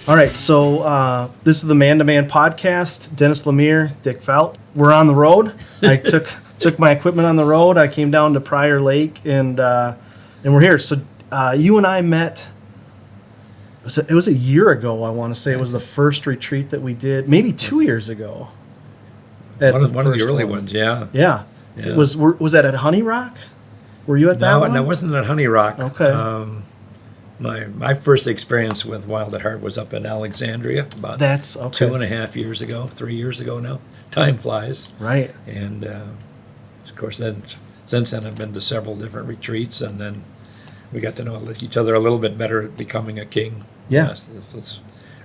All right, so this is the Man to Man podcast. Dennis Lemire, Dick Felch. We're on the road. I took my equipment on the road. I came down to Prior Lake, and we're here. So you and I met. It was a year ago. I want to say it was the first retreat that we did, maybe 2 years ago. One of the early ones, yeah. Yeah. It was that at Honey Rock? Were you at that one? No, it wasn't at Honey Rock. Okay. My first experience with Wild at Heart was up in Alexandria about 2.5 years ago, 3 years ago now. Time flies. Right. And, of course, since then I've been to several different retreats, and then we got to know each other a little bit better at Becoming a King. Yeah. It's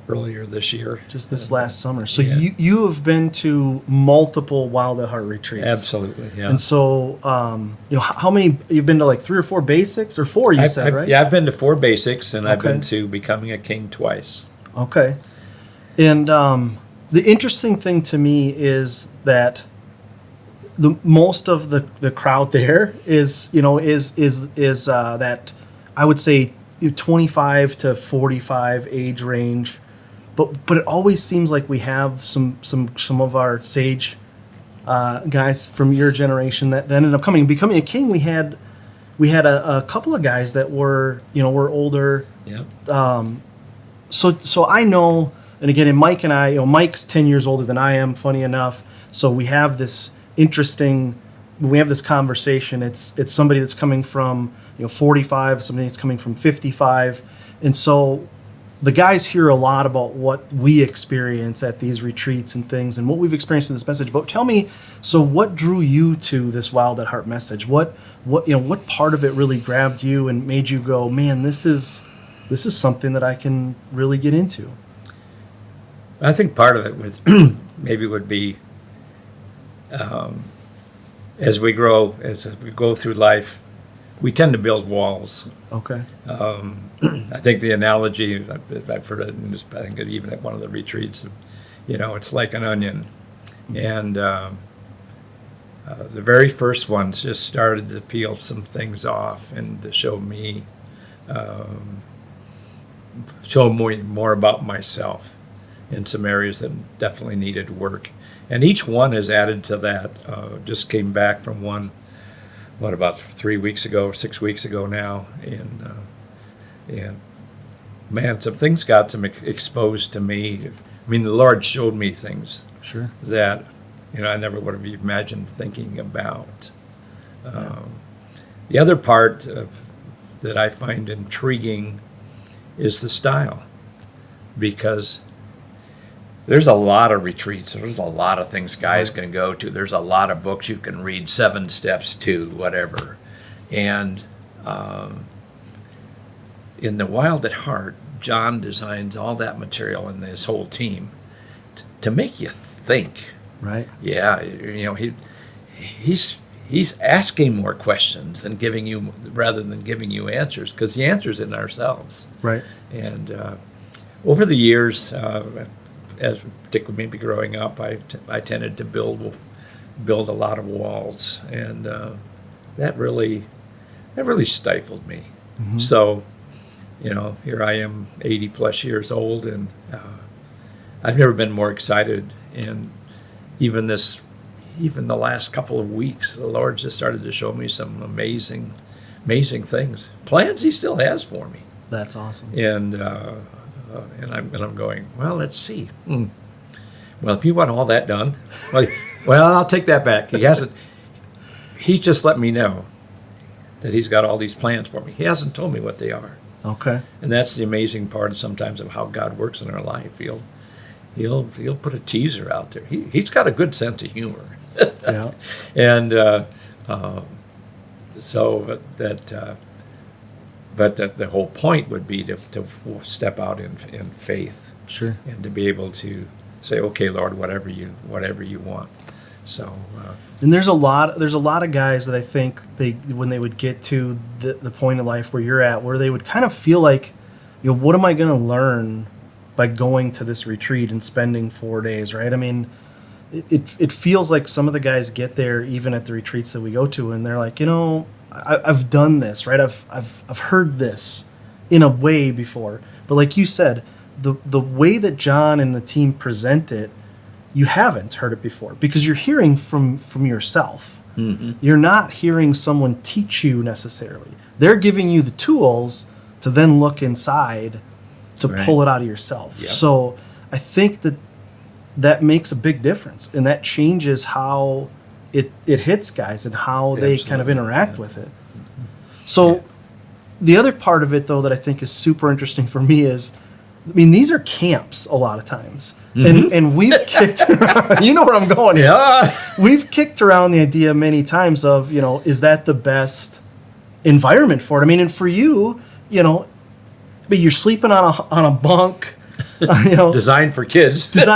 earlier this year. Just this last summer. So you have been to multiple Wild at Heart retreats. Absolutely, yeah. And so, how many, you've been to like 3 or 4 basics? Or 4, you said, right? Yeah, I've been to 4 basics, and I've been to Becoming a King twice. Okay. And the interesting thing to me is that the most of the crowd there is that I would say 25 to 45 age range. But it always seems like we have some of our sage guys from your generation that ended up becoming a king. We had a couple of guys that were older. Yeah. So I know, and again, and Mike and I, Mike's 10 years older than I am. Funny enough, so we have this conversation. It's somebody that's coming from 45, somebody that's coming from 55, and so. The guys hear a lot about what we experience at these retreats and things and what we've experienced in this message. But tell me, so what drew you to this Wild at Heart message? What part of it really grabbed you and made you go, man, this is something that I can really get into? I think part of it would be as we go through life, we tend to build walls. Okay. I think the analogy, I've heard it, I think even at one of the retreats, it's like an onion. And the very first ones just started to peel some things off and to show me, more about myself in some areas that definitely needed work. And each one has added to that. Just came back from one, about 3 weeks ago or 6 weeks ago now, and man, some things got some exposed to me. I mean, the Lord showed me things that I never would have imagined thinking about. The other part that I find intriguing is the style, because there's a lot of retreats. There's a lot of things guys can go to. There's a lot of books you can read, 7 steps to whatever. And in the Wild at Heart, John designs all that material and his whole team to make you think. Right. Yeah, he's asking more questions than rather than giving you answers, because the answer's in ourselves. Right. And over the years, as particularly maybe growing up, I tended to build a lot of walls, and that really stifled me. Mm-hmm. So, here I am, 80 plus years old, and I've never been more excited. And even the last couple of weeks, the Lord just started to show me some amazing things, plans He still has for me. That's awesome. And I'm going, well, let's see. Well, if you want all that done, well, I'll take that back. He hasn't. He's just let me know that He's got all these plans for me. He hasn't told me what they are. Okay. And that's the amazing part sometimes of how God works in our life. He'll put a teaser out there. He's got a good sense of humor. Yeah. And so that. But the whole point would be to step out in faith, sure, and to be able to say, "Okay, Lord, whatever you want." So, and there's a lot of guys that I think when they would get to the point in life where you're at, where they would kind of feel like, what am I going to learn by going to this retreat and spending 4 days, right? I mean, it feels like some of the guys get there even at the retreats that we go to, and they're like, I've done this, right? I've heard this in a way before, but like you said, the way that John and the team present it, you haven't heard it before because you're hearing from yourself. Mm-hmm. You're not hearing someone teach you necessarily. They're giving you the tools to then look inside to Right. pull it out of yourself. Yep. So I think that makes a big difference, and that changes how it hits guys and how they kind of Absolutely, interact yeah. with it. So Yeah. the other part of it, though, that I think is super interesting for me is, I mean, these are camps a lot of times. And we've kicked around, you know where I'm going here. Yeah. We've kicked around the idea many times of, is that the best environment for it? I mean, and for you, but you're sleeping on a bunk, Designed for kids. for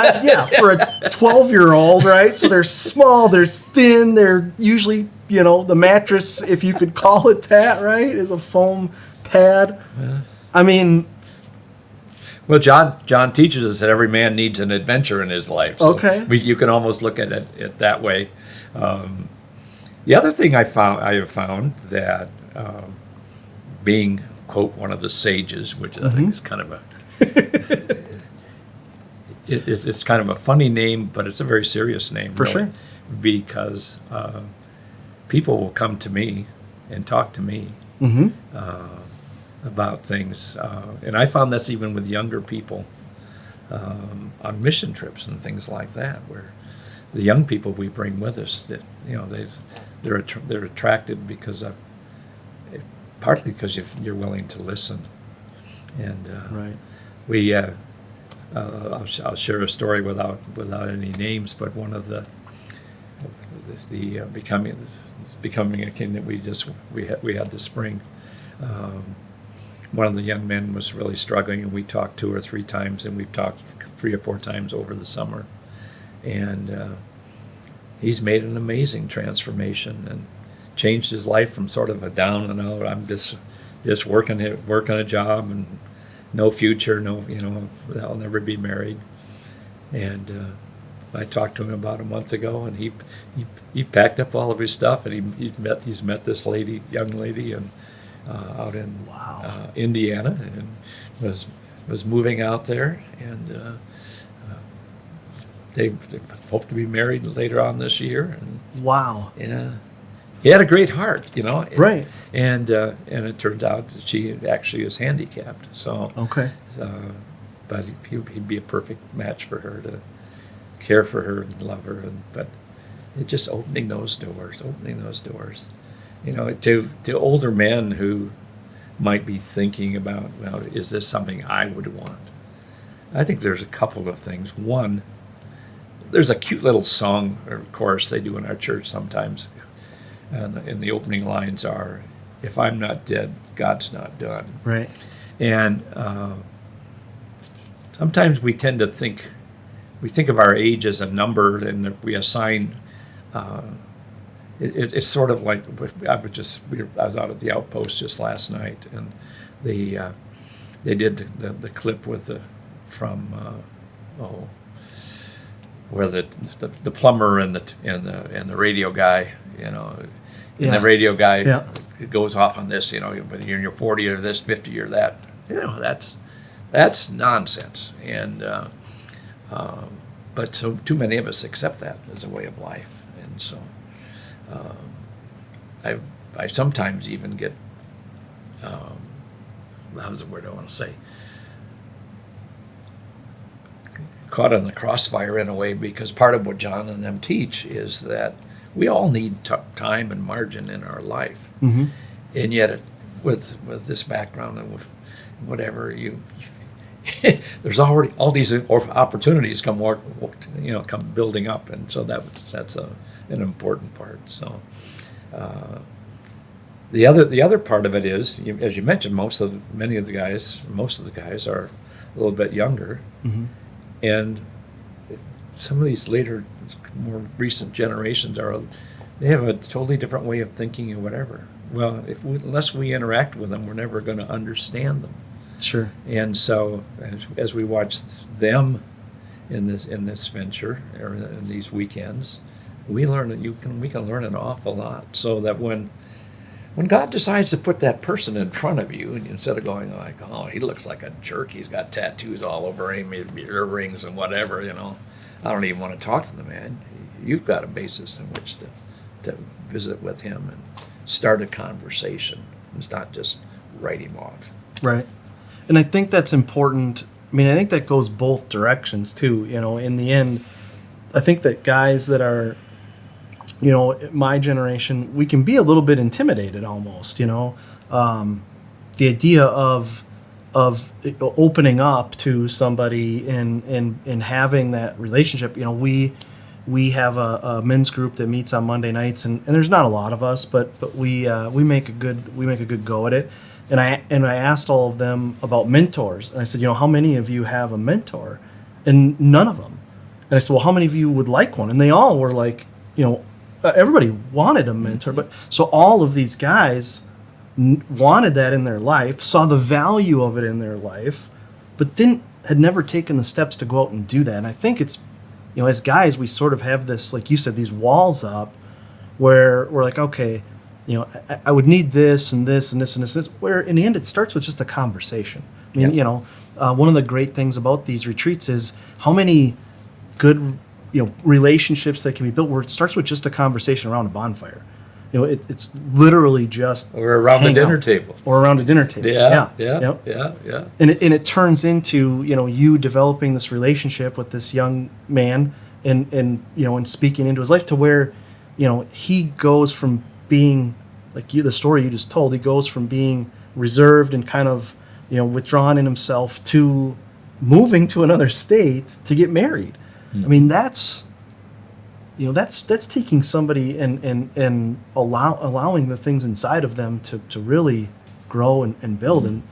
a 12-year-old, right? So they're small, they're thin, they're usually, the mattress, if you could call it that, right, is a foam pad. Yeah. I mean, Well, John teaches us that every man needs an adventure in his life. So Okay. you can almost look at it that way. The other thing I have found that being, quote, one of the sages, which I think is kind of a it's kind of a funny name, but it's a very serious name. For really, sure. Because people will come to me and talk to me mhm. about things, and I found that's even with younger people on mission trips and things like that, where the young people we bring with us, that they're attracted because partly because you're willing to listen, and Right. we I'll share a story without any names, but one of the becoming a king that we had this spring. One of the young men was really struggling, and we talked 2 or 3 times, and we've talked 3 or 4 times over the summer, and he's made an amazing transformation and changed his life from sort of a down and out, I'm just working a job and no future, I'll never be married. And I talked to him about a month ago, and he packed up all of his stuff, and he's met this young lady, and out in Wow. Indiana, and was moving out there, and they hope to be married later on this year. And Wow. yeah, he had a great heart, Right. And it turns out that she actually is handicapped. So, Okay. but he'd be a perfect match for her, to care for her and love her. But it's just opening those doors. To older men who might be thinking about, well, is this something I would want? I think there's a couple of things. One, there's a cute little song or chorus they do in our church sometimes, and the opening lines are, "If I'm not dead, God's not done." Right. And sometimes we tend to think of our age as a number, and that we assign. It's sort of like I was out at the outpost just last night, and they did the clip with where the plumber and the radio guy, and Yeah. the radio guy Yeah. goes off on this, whether you're in your 40 or this, 50 or that, that's nonsense, and but so too many of us accept that as a way of life, and so I sometimes even get how's the word I want to say, caught in the crossfire in a way, because part of what John and them teach is that we all need time and margin in our life, Mhm. and yet with this background and with whatever there's already all these opportunities come building up, and so that's an important part. So the other part of it is, as you mentioned, most of the guys are a little bit younger, Mhm. and some of these later, more recent generations they have a totally different way of thinking and whatever. Well, unless we interact with them, we're never going to understand them. Sure. And so, as we watch them in this venture, or in these weekends, we can learn an awful lot. So that when when God decides to put that person in front of you, and instead of going like, oh, he looks like a jerk, he's got tattoos all over him, earrings and whatever, I don't even want to talk to the man. You've got a basis in which to visit with him and start a conversation. It's not just write him off. Right. And I think that's important. I mean, I think that goes both directions too. In the end, I think that guys that are, my generation, we can be a little bit intimidated almost, the idea of opening up to somebody and having that relationship. We have a men's group that meets on Monday nights, and there's not a lot of us, but we make a good go at it. And I asked all of them about mentors, and I said, how many of you have a mentor? And none of them. And I said, well, how many of you would like one? And they all were like, everybody wanted a mentor, but so all of these guys wanted that in their life, saw the value of it in their life, but had never taken the steps to go out and do that. And I think it's, as guys, we sort of have this, like you said, these walls up where we're like, okay, I would need this and this and this and this, where in the end it starts with just a conversation. I mean, one of the great things about these retreats is how many good relationships that can be built where it starts with just a conversation around a bonfire. It's literally just or around the dinner table. Or around a dinner table. Yeah. And it turns into you developing this relationship with this young man and speaking into his life to where he goes from being like the story you just told. He goes from being reserved and kind of withdrawn in himself to moving to another state to get married. I mean, that's taking somebody and allowing the things inside of them to really grow and build,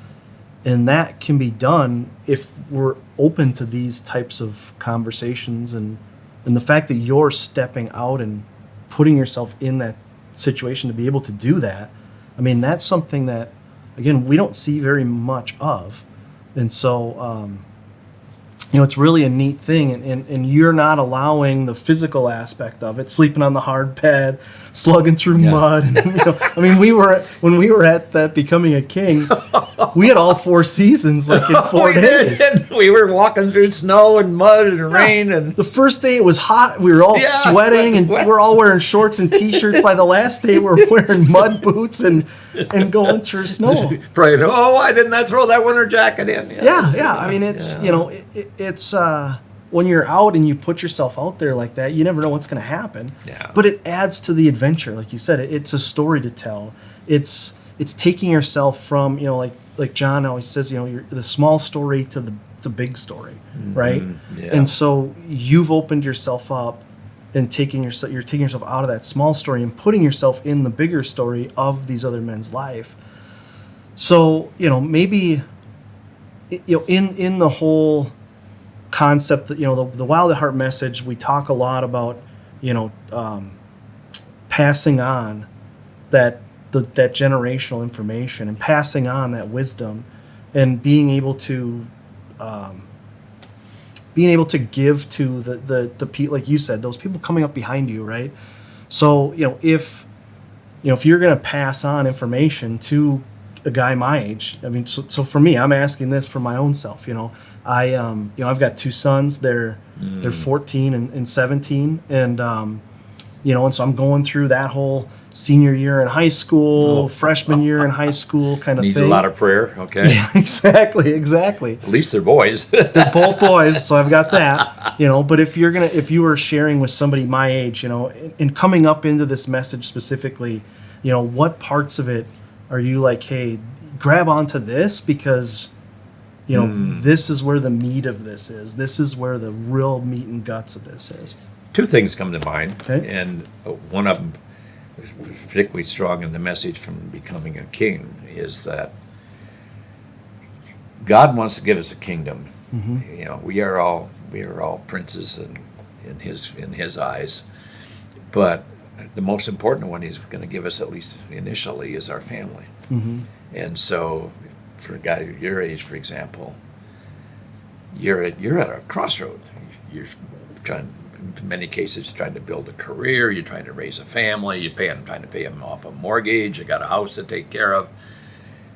and that can be done if we're open to these types of conversations and the fact that you're stepping out and putting yourself in that situation to be able to do that. I mean, that's something that, again, we don't see very much of, and so it's really a neat thing, and you're not allowing the physical aspect of it, sleeping on the hard bed, slugging through mud. And, when we were at that Becoming a King, we had all 4 seasons like in 4 days. We were walking through snow and mud and rain, and the first day it was hot. We were all sweating, and we're all wearing shorts and T-shirts. By the last day, we're wearing mud boots and going through snow. Praying, why didn't I throw that winter jacket in? Yeah. I mean, it's it's when you're out and you put yourself out there like that, you never know what's going to happen. Yeah. But it adds to the adventure, like you said. It's a story to tell. It's taking yourself from like John always says, the small story to the big story, right? Yeah. And so you've opened yourself up and you're taking yourself out of that small story and putting yourself in the bigger story of these other men's life. So maybe in the whole concept that the Wild at Heart message, we talk a lot about passing on that generational information and passing on that wisdom and being able to give to the people, like you said, those people coming up behind you, right? So if you're going to pass on information to a guy my age, I mean, so for me, I'm asking this for my own self. I've got 2 sons. They're 14 and 17, and and so I'm going through that whole senior year in high school, freshman year in high school kind of thing. Need a lot of prayer, okay? Yeah, exactly. At least they're boys. They're both boys, so I've got that. But if you were sharing with somebody my age, and coming up into this message specifically, what parts of it are you like, hey, grab onto this because this is where the meat of this is. This is where the real meat and guts of this is. 2 things come to mind, okay. And one of them is particularly strong in the message from Becoming a King is that God wants to give us a kingdom. Mm-hmm. We are all princes in His eyes, but the most important one He's going to give us, at least initially, is our family. Mm-hmm. And so, for a guy your age, for example, you're at a crossroad. You're trying to in many cases trying to build a career, you're trying to raise a family, trying to pay them off a mortgage, you got a house to take care of.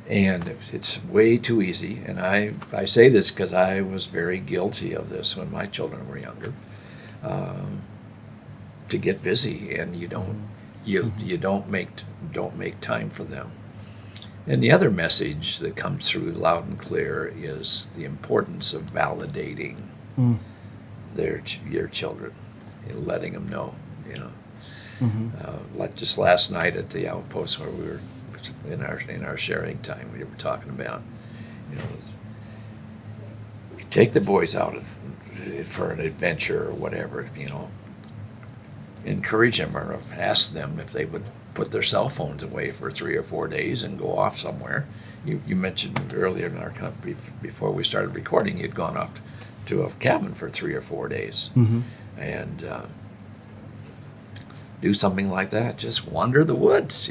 And it's way too easy. And I say this because I was very guilty of this when my children were younger, to get busy, and you don't make time for them. And the other message that comes through loud and clear is the importance of validating your children, and letting them know, like just last night at the outpost where we were in our sharing time, we were talking about, take the boys out for an adventure or whatever, encourage them or ask them if they would put their cell phones away for 3 or 4 days and go off somewhere. You mentioned earlier in our company, before we started recording, you'd gone off to a cabin for 3 or 4 days. And do something like that. Just wander the woods,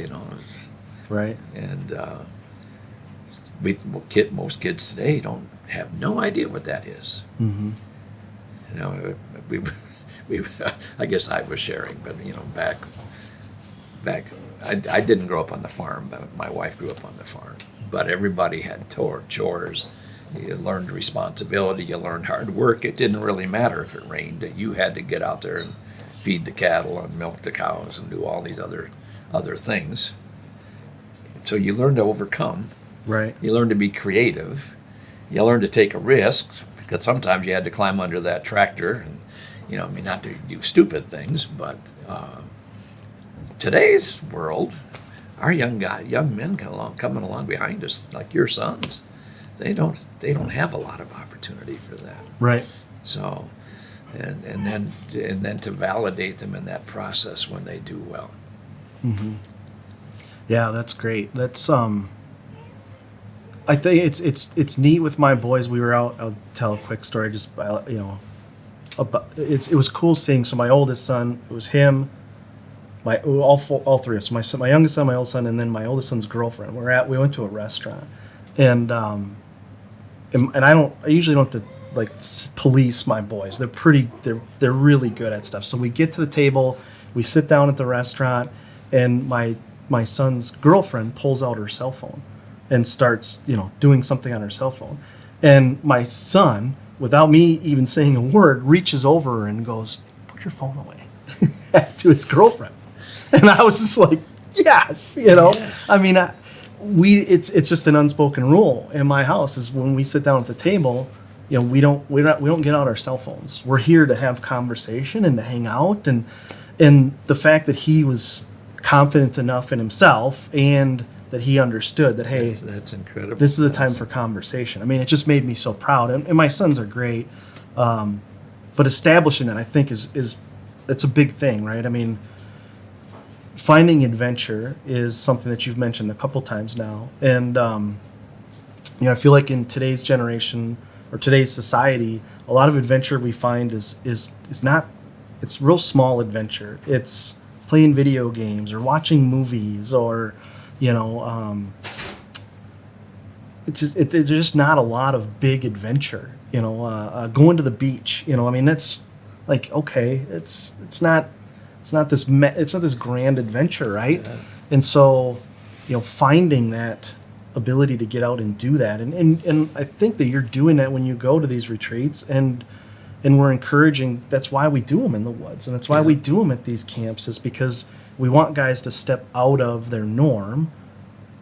Right. And most kids today don't have no idea what that is. We I guess I was sharing, but back I didn't grow up on the farm, but my wife grew up on the farm. But everybody had chores. You learned responsibility. You learned hard work. It didn't really matter if it rained. You had to get out there and feed the cattle and milk the cows and do all these other things. So you learn to overcome. Right. You learn to be creative. You learn to take a risk, because sometimes you had to climb under that tractor and, not to do stupid things, but today's world, our young men coming along behind us, like your sons, they don't have a lot of opportunity for that. Right. So, and then to validate them in that process when they do well. Yeah, that's great. That's I think it's neat with my boys. We were out. I'll tell a quick story. Just it was cool seeing. So my oldest son, it was him, all three of us. My youngest son, my oldest son, and then my oldest son's girlfriend. We went to a restaurant, and I usually don't have to police my boys. They're really good at stuff. So we get to the table, we sit down at the restaurant, and my son's girlfriend pulls out her cell phone and starts, doing something on her cell phone. And my son, without me even saying a word, reaches over and goes, "Put your phone away," to his girlfriend. And I was just like, yes, Yeah. I mean, it's just an unspoken rule in my house is when we sit down at the table, we don't get out our cell phones. We're here to have conversation and to hang out. And the fact that he was confident enough in himself and that he understood that, hey, that's incredible. This is a time for conversation. I mean, it just made me so proud. And my sons are great. But establishing that, I think, it's a big thing, right? I mean, finding adventure is something that you've mentioned a couple times now. And, I feel like in today's generation or today's society, a lot of adventure we find is not, it's real small adventure. It's playing video games or watching movies or, there's just not a lot of big adventure, going to the beach, I mean, that's like, okay, it's not this grand adventure, right? Yeah. And so, finding that ability to get out and do that. And I think that you're doing that when you go to these retreats, and we're encouraging, that's why we do them in the woods. And that's why we do them at these camps, is because we want guys to step out of their norm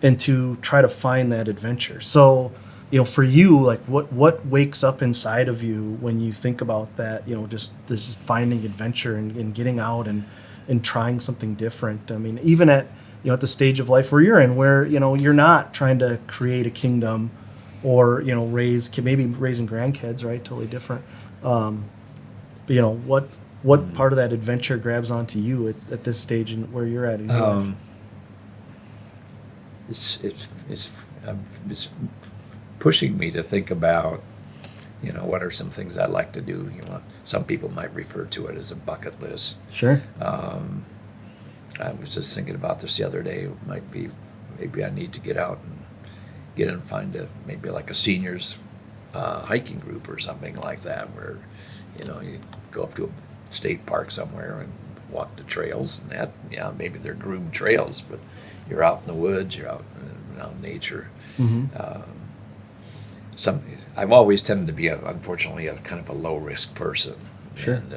and to try to find that adventure. So, for you, like what wakes up inside of you when you think about that, just this finding adventure and getting out and trying something different. I mean, even at the stage of life where you're in, where, you're not trying to create a kingdom or, maybe raising grandkids, right? Totally different. But, what part of that adventure grabs onto you at this stage and where you're at in your life? It's pushing me to think about, what are some things I'd like to do. Some people might refer to it as a bucket list. Sure. I was just thinking about this the other day. It might be, maybe I need to get out and get in and find maybe like a seniors hiking group or something like that, where, you go up to state park somewhere and walk the trails and that. Yeah, maybe they're groomed trails, but you're out in the woods, you're out in nature. I've always tended to be, unfortunately, a kind of a low risk person. Sure. And,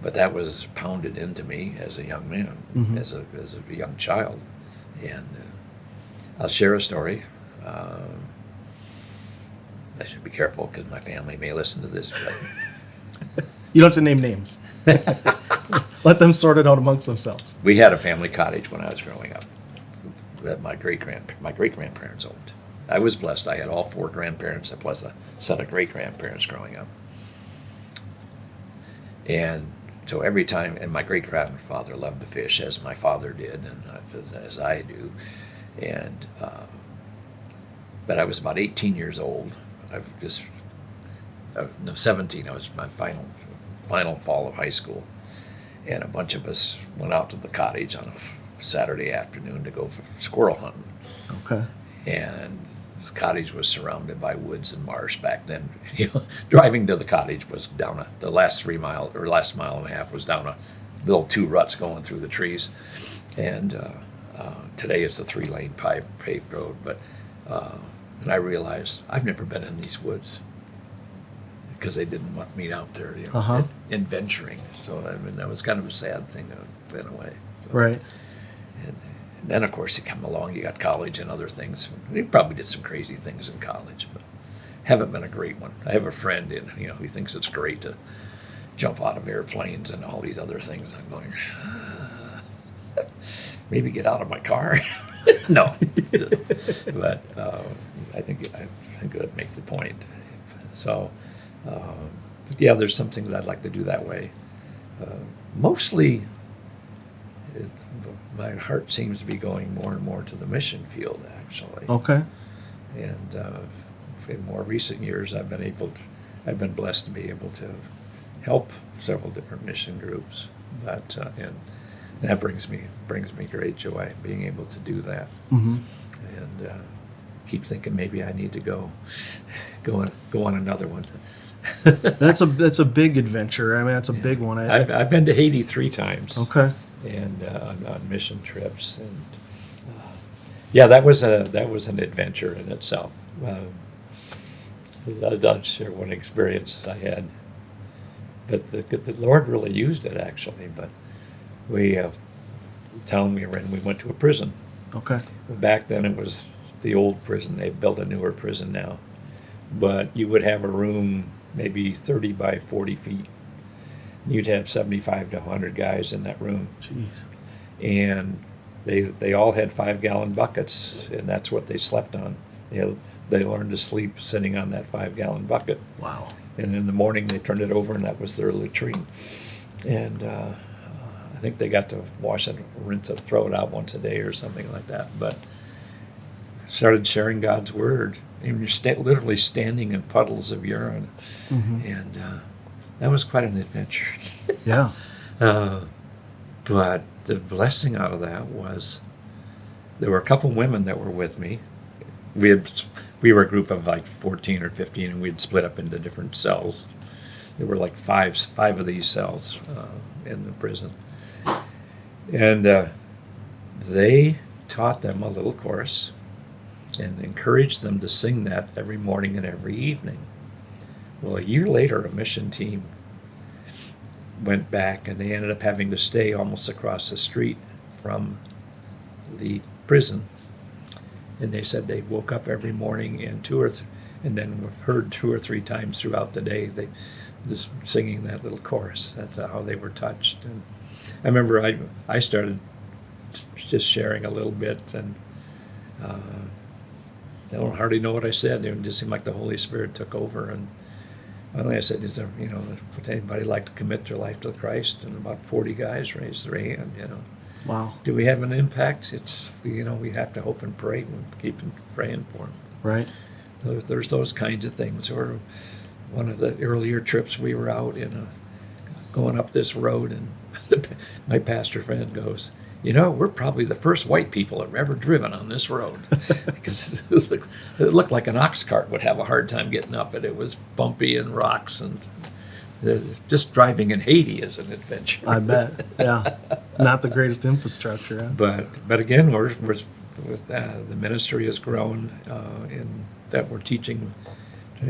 but that was pounded into me as a young man, as a young child. And I'll share a story. I should be careful because my family may listen to this. But You don't have to name names. Let them sort it out amongst themselves. we had a family cottage when I was growing up that my great grandparents owned. I was blessed. I had all 4 grandparents plus a set of great grandparents growing up. And so every time, and my great grandfather loved to fish as my father did, and as I do. And but I was about 18 years old. No, 17. I was my final fall of high school, and a bunch of us went out to the cottage on a Saturday afternoon to go for squirrel hunting. Okay. And the cottage was surrounded by woods and marsh back then. Driving to the cottage was down the last mile and a half was down a little 2 ruts going through the trees. And today it's a 3-lane paved road. But and I realized I've never been in these woods because they didn't want me out there, adventuring. So I mean, that was kind of a sad thing in a way. So, Right. And then, of course, you come along, you got college and other things. You probably did some crazy things in college, but haven't been a great one. I have a friend, who thinks it's great to jump out of airplanes and all these other things. I'm going, maybe get out of my car. No. But I think I'd make the point. So, but yeah, there's some things I'd like to do that way. Mostly, my heart seems to be going more and more to the mission field, actually. Okay. And in more recent years, I've been blessed to be able to help several different mission groups. But and that brings me great joy being able to do that. And keep thinking maybe I need to go on another one. That's a big adventure. I mean, that's a big one. I've been to Haiti 3 times. Okay. And on mission trips, and yeah, that was an adventure in itself. I'll share one experience I had, but the Lord really used it actually. But the town we were in, we went to a prison. Okay. Back then it was the old prison. They built a newer prison now, but you would have a room maybe 30 by 40 feet. You'd have 75 to 100 guys in that room. Jeez. And they all had 5-gallon buckets, and that's what they slept on. They learned to sleep sitting on that 5-gallon bucket. Wow. And in the morning they turned it over, and that was their latrine. And I think they got to wash it, rinse it, throw it out once a day or something like that. But started sharing God's word. And you're literally standing in puddles of urine. And that was quite an adventure. Yeah. But the blessing out of that was there were a couple women that were with me. We were a group of like 14 or 15, and we'd split up into different cells. There were like five of these cells in the prison. And they taught them a little chorus and encouraged them to sing that every morning and every evening. Well, a year later, a mission team went back, and they ended up having to stay almost across the street from the prison. And they said they woke up every morning and then heard 2 or 3 times throughout the day they just singing that little chorus. That's how they were touched. And I remember I started just sharing a little bit, and I don't hardly know what I said. It just seemed like the Holy Spirit took over. And finally I said, would anybody like to commit their life to Christ? And about 40 guys raised their hand, Wow. Do we have an impact? It's, we have to hope and pray and keep praying for them. Right. There's those kinds of things. Or one of the earlier trips we were out going up this road, and my pastor friend goes, we're probably the first white people that have ever driven on this road. Because it looked like an ox cart would have a hard time getting up it. It was bumpy and rocks, and Just driving in Haiti is an adventure. I bet. Yeah. Not the greatest infrastructure. Huh? But again, the ministry has grown in that we're trying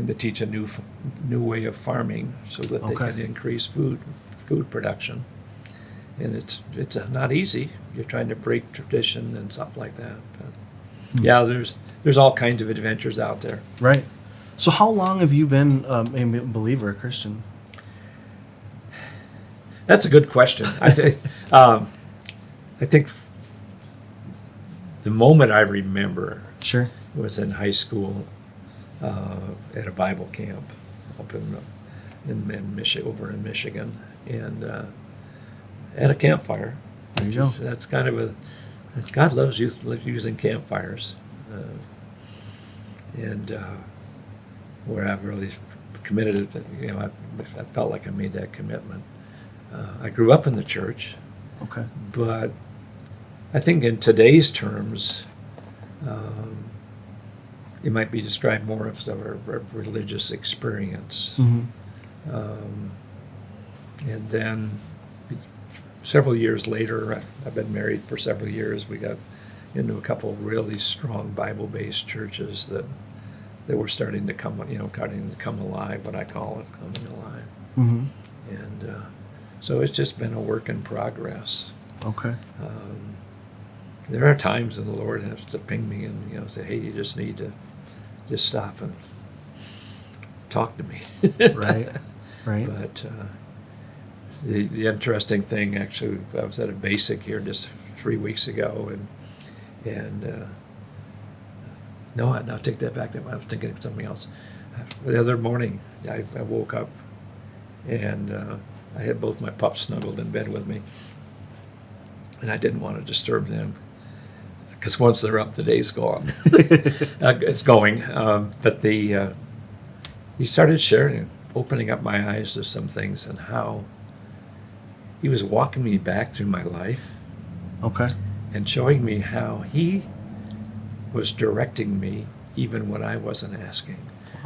to teach a new way of farming so that they Okay. can increase food production. And it's not easy. You're trying to break tradition and stuff like that. But yeah, there's all kinds of adventures out there. Right. So how long have you been a believer, a Christian? That's a good question. I think the moment I remember Sure. was in high school at a Bible camp up in over in Michigan, and at a campfire. There you go. That's kind of God loves using campfires, and where I've really committed. I felt like I made that commitment. I grew up in the church, Okay. but I think in today's terms, it might be described more as a religious experience. Mm-hmm. And then several years later, I've been married for several years. We got into a couple of really strong Bible-based churches that were starting to come alive. What I call it, coming alive. Mm-hmm. And so it's just been a work in progress. Okay. There are times when the Lord has to ping me and say, "Hey, you just need to just stop and talk to me." Right. Right. But the interesting thing, actually, I was at a basic here just 3 weeks ago, and no, I'll take that back. I was thinking of something else. The other morning, I woke up, and I had both my pups snuggled in bed with me, and I didn't want to disturb them, because once they're up, the day's gone. It's going. But he started sharing, opening up my eyes to some things, and how he was walking me back through my life Okay. and showing me how he was directing me even when I wasn't asking,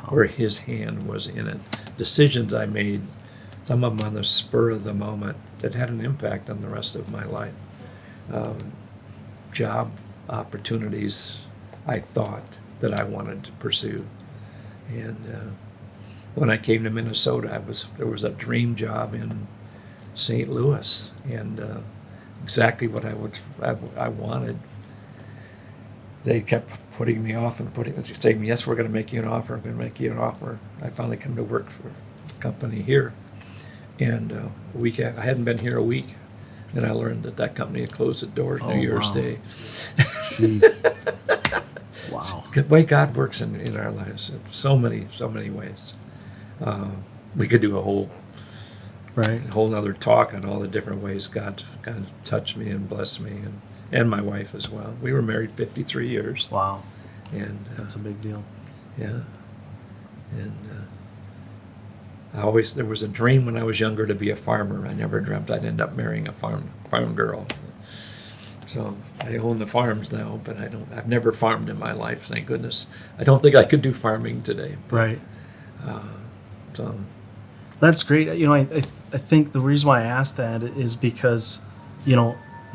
where his hand was in it. Decisions I made, some of them on the spur of the moment, that had an impact on the rest of my life. Job opportunities I thought that I wanted to pursue. And when I came to Minnesota, there was a dream job in St. Louis, and exactly what I wanted. They kept putting me off and saying, "Yes, we're going to make you an offer. We're going to make you an offer." I finally come to work for a company here, and I hadn't been here a week, and I learned that company had closed its doors New Year's wow. Day. Jeez. Wow. The way God works in our lives in so many ways. We could do a whole other talk on all the different ways God kind of touched me and blessed me, and my wife as well. We were married 53 years. Wow. And That's a big deal. yeah. And there was a dream when I was younger to be a farmer. I never dreamt I'd end up marrying a farm girl. So I own the farms now, but I've never farmed in my life, thank goodness. I don't think I could do farming today. Right. So That's great. I think the reason why I asked that is because,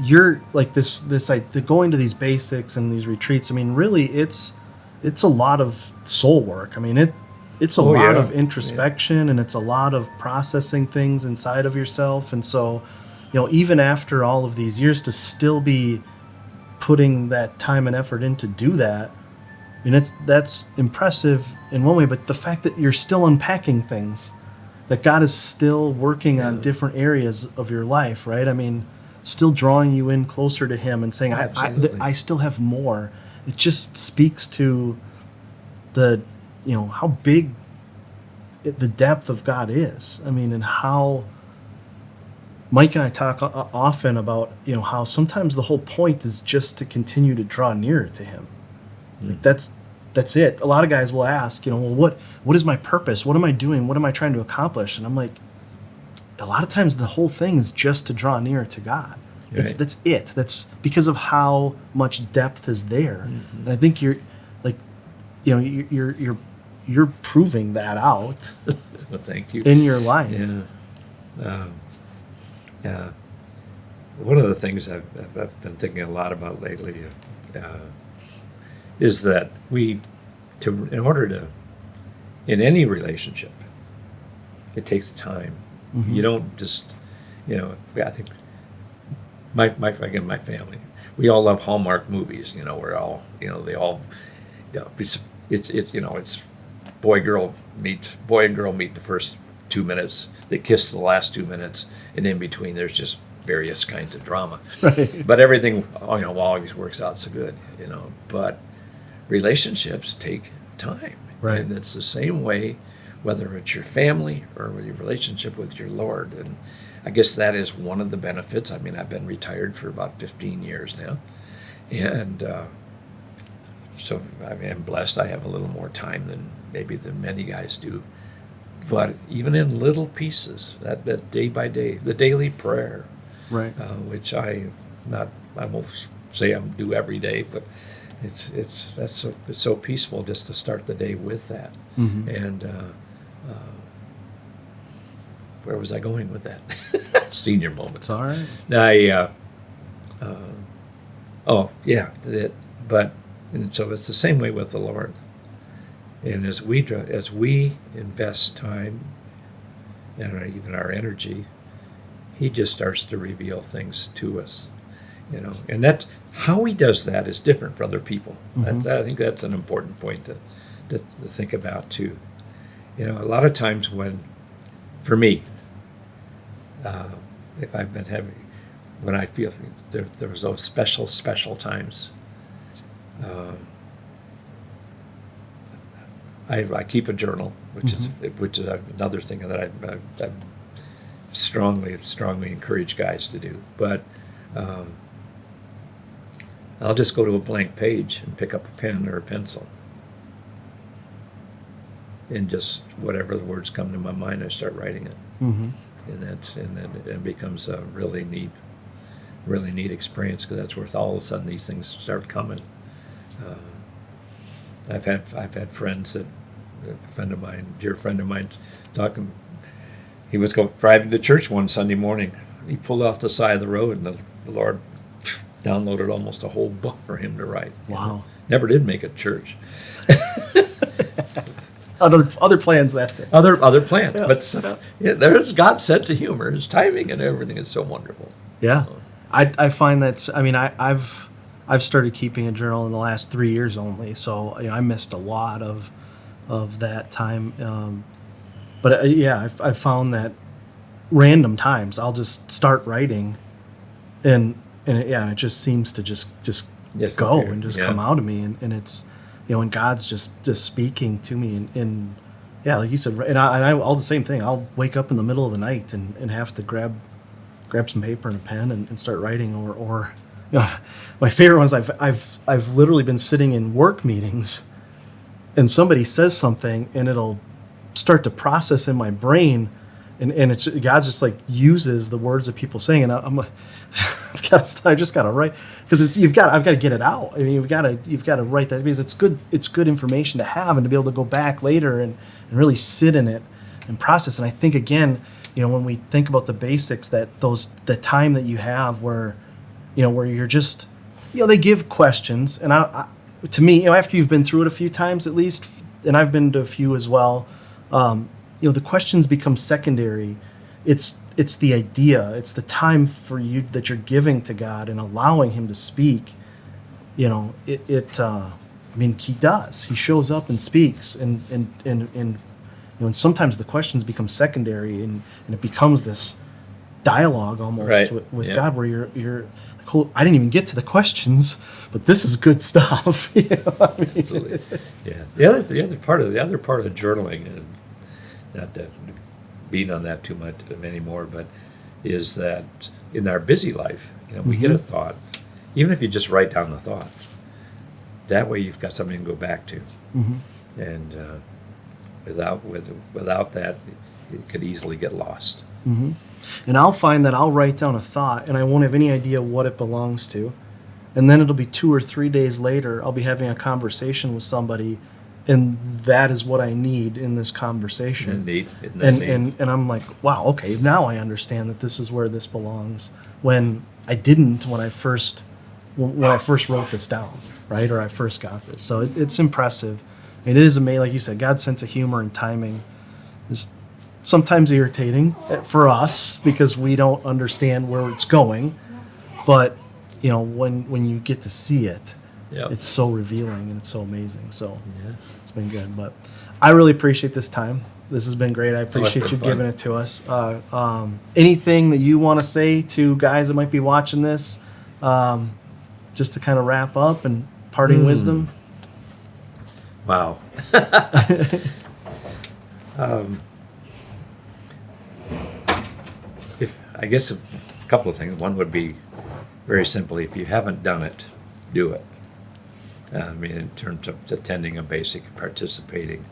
you're like the going to these basics and these retreats. I mean, really, it's a lot of soul work. I mean, it's a lot of introspection, and it's a lot of processing things inside of yourself. And so, even after all of these years, to still be putting that time and effort in to do that, I mean, that's impressive in one way. But the fact that you're still unpacking things, that God is still working on different areas of your life, right? I mean, still drawing you in closer to Him and saying, I still have more. It just speaks to the, how big the depth of God is. I mean, and how Mike and I talk often about, how sometimes the whole point is just to continue to draw nearer to Him. Like that's it. A lot of guys will ask, well, what is my purpose? What am I doing? What am I trying to accomplish? And I'm like, a lot of times the whole thing is just to draw nearer to God. That's it. That's because of how much depth is there. Mm-hmm. And I think you're proving that out Well, thank you. in your life. Yeah. Yeah. One of the things I've been thinking a lot about lately is that in order to, in any relationship, it takes time. Mhm. You don't just, I think again, my family, we all love Hallmark movies. We're all, they all, it's boy and girl meet the first 2 minutes, they kiss the last 2 minutes, and in between there's just various kinds of drama. Right. But everything, always works out so good, But relationships take time, Right. and it's the same way, whether it's your family or your relationship with your Lord. And I guess that is one of the benefits. I mean, I've been retired for about 15 years now, and so I'm blessed. I have a little more time than many guys do. But even in little pieces, that day by day, the daily prayer, Right. which I won't say I do every day, but it's so peaceful just to start the day with that. Mhm. And where was I going with that? Senior moments. It's all right. And so it's the same way with the Lord. And as we invest time and even our energy, He just starts to reveal things to us, And that's how He does that is different for other people. Mhm. I think that's an important point to think about too. A lot of times for me, if I've been when I feel there was those special times. I keep a journal, which is another thing that I strongly encourage guys to do. But I'll just go to a blank page and pick up a pen or a pencil, and just whatever the words come to my mind, I start writing it, Mhm. and then it becomes a really neat experience, because that's where all of a sudden these things start coming. I've had friends dear friend of mine, talking. He was driving to church one Sunday morning. He pulled off the side of the road, and the Lord downloaded almost a whole book for him to write. Wow. Never did make it to church. Other plans that day. Other plans, Yeah, but there's God's sense of humor. His timing and everything is so wonderful. Yeah, I find that's. I mean, I've started keeping a journal in the last 3 years only, so I missed a lot of that time. But I've found that random times I'll just start writing, and it just seems to just Yes, go okay. and just Yeah. come out of me, and it's and God's just speaking to me, and like you said, and I all the same thing. I'll wake up in the middle of the night and have to grab some paper and a pen and start writing, or my favorite ones. I've literally been sitting in work meetings, and somebody says something, and it'll start to process in my brain, and it's God just like uses the words that people saying, and I'm like, I just got to write, because I've got to get it out. I mean, you've got to write that, because it's good information to have, and to be able to go back later and really sit in it and process. And I think, again, when we think about the basics, that the time that you have where you're just, they give questions, and to me, after you've been through it a few times at least, and I've been to a few as well, the questions become secondary. It's the idea, it's the time for you that you're giving to God and allowing Him to speak. I mean, He does. He shows up and speaks, and sometimes the questions become secondary, and it becomes this dialogue almost Right. with Yeah. God, where you're like, "Oh, I didn't even get to the questions, but this is good stuff." I mean, Absolutely. Yeah. The other part of the journaling, and not that being on that too much anymore, but is that in our busy life, we get a thought, even if you just write down the thought, that way you've got something to go back to, and without that, it could easily get lost. And I'll find that I'll write down a thought, and I won't have any idea what it belongs to, and then it'll be 2 or 3 days later, I'll be having a conversation with somebody, And that is what I need in this conversation. Indeed. Isn't that neat? And I'm like, wow, okay, now I understand that this is where this belongs. When I didn't, when I first wrote this down, right, or I first got this. So it's impressive. It is amazing, like you said, God's sense of humor and timing is sometimes irritating for us because we don't understand where it's going. But when you get to see it, Yep. it's so revealing and it's so amazing. So Yeah. it's been good. But I really appreciate this time. This has been great. I appreciate been you fun. giving it to us. Anything that you want to say to guys that might be watching this, just to kind of wrap up and parting wisdom? Wow. I guess a couple of things. One would be very simply, if you haven't done it, do it. I mean, in terms of attending a basic, participating.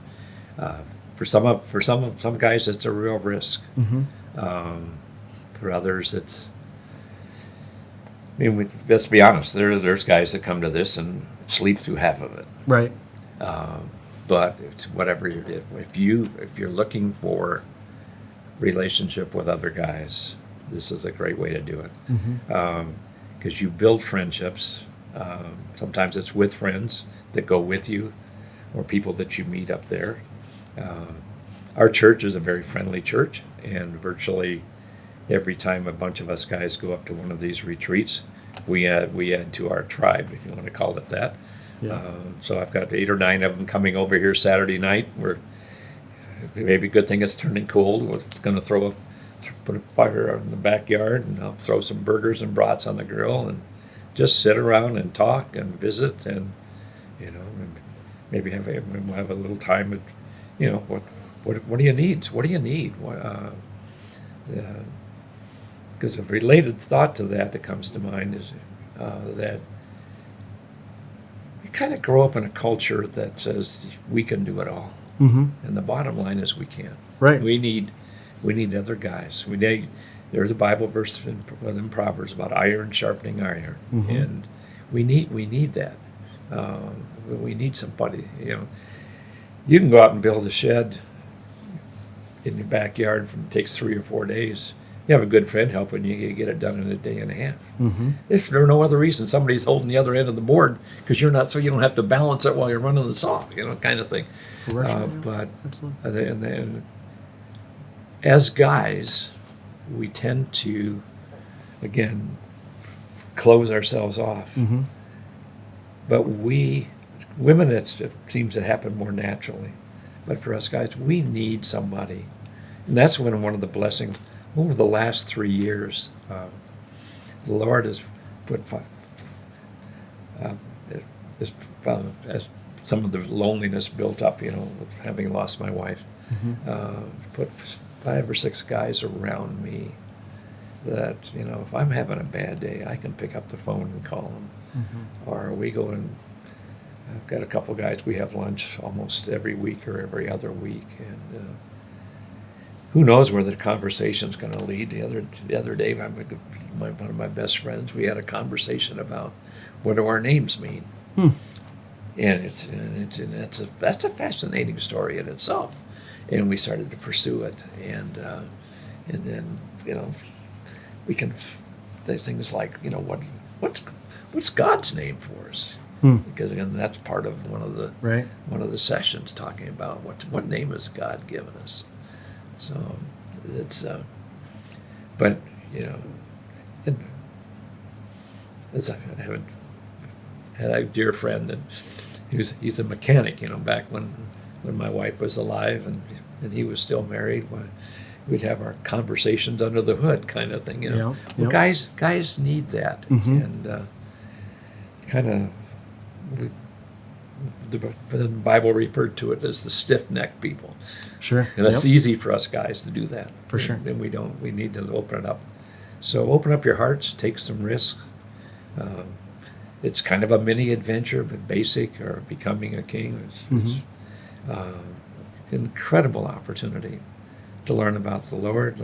For some guys, it's a real risk. For others, it's. I mean, let's be honest. There's guys that come to this and sleep through half of it. Right. But it's whatever if you're looking for relationship with other guys, this is a great way to do it. Because you build friendships. Sometimes it's with friends that go with you, or people that you meet up there. Our church is a very friendly church, and virtually every time a bunch of us guys go up to one of these retreats, we add to our tribe, if you want to call it that. Yeah. So I've got 8 or 9 of them coming over here Saturday night. Maybe a good thing it's turning cold. We're going to put a fire in the backyard, and I'll throw some burgers and brats on the grill and just sit around and talk and visit, and maybe we'll have a little time at, what do you need? What do you need? Because a related thought to that comes to mind is that you kind of grow up in a culture that says we can do it all, and the bottom line is we can't. Right. We need other guys. There's a Bible verse in Proverbs about iron sharpening iron, and we need that. We need somebody. You can go out and build a shed in your backyard. It takes 3 or 4 days. You have a good friend helping you, you get it done in a day and a half. If for no other reason, somebody's holding the other end of the board because you're not, so you don't have to balance it while you're running the saw, kind of thing. For sure. But Absolutely. and as guys, we tend to, again, close ourselves off. But women, it seems to happen more naturally. But for us guys, we need somebody. And that's when one of the blessings, over the last 3 years, the Lord has put, as some of the loneliness built up, having lost my wife, put 5 or 6 guys around me that, if I'm having a bad day, I can pick up the phone and call them. Or we go and I've got a couple guys, we have lunch almost every week or every other week, and who knows where the conversation's going to lead. The other day, one of my best friends, we had a conversation about what do our names mean, and that's a fascinating story in itself, and we started to pursue it, and then we can say things like what's God's name for us. Because again, that's part of one of the sessions, talking about what name has God given us. So it's but and I had a dear friend, and he's a mechanic. Back when my wife was alive and he was still married, we'd have our conversations under the hood, kind of thing. Well, guys need that, and kind of. The Bible referred to it as the stiff-necked people. Sure. And it's easy for us guys to do that. For sure. And we need to open it up. So open up your hearts, take some risks. It's kind of a mini adventure, but basic, or becoming a king. It's incredible opportunity to learn about the Lord,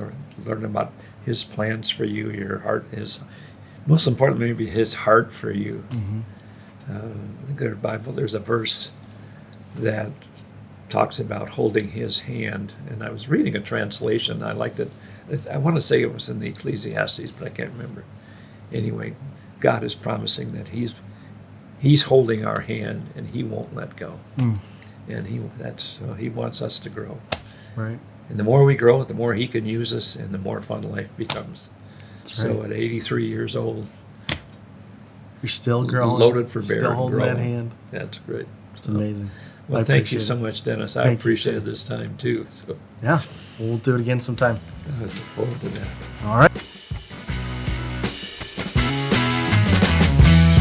learn about His plans for you, your heart, most importantly, maybe His heart for you. In the Bible, there's a verse that talks about holding his hand. And I was reading a translation. I liked it. I want to say it was in the Ecclesiastes, but I can't remember. Anyway, God is promising that He's holding our hand and He won't let go. And He wants us to grow. Right. And the more we grow, the more He can use us, and the more fun life becomes. That's So right. at 83 years old, You're still growing. loaded for bear, Still and holding that growing. hand. That's great. It's amazing. Well, I thank you appreciate so it. much, Dennis. I Thank you, appreciated sir. this time too. So Yeah. We'll do it again sometime. I look forward to that. All right.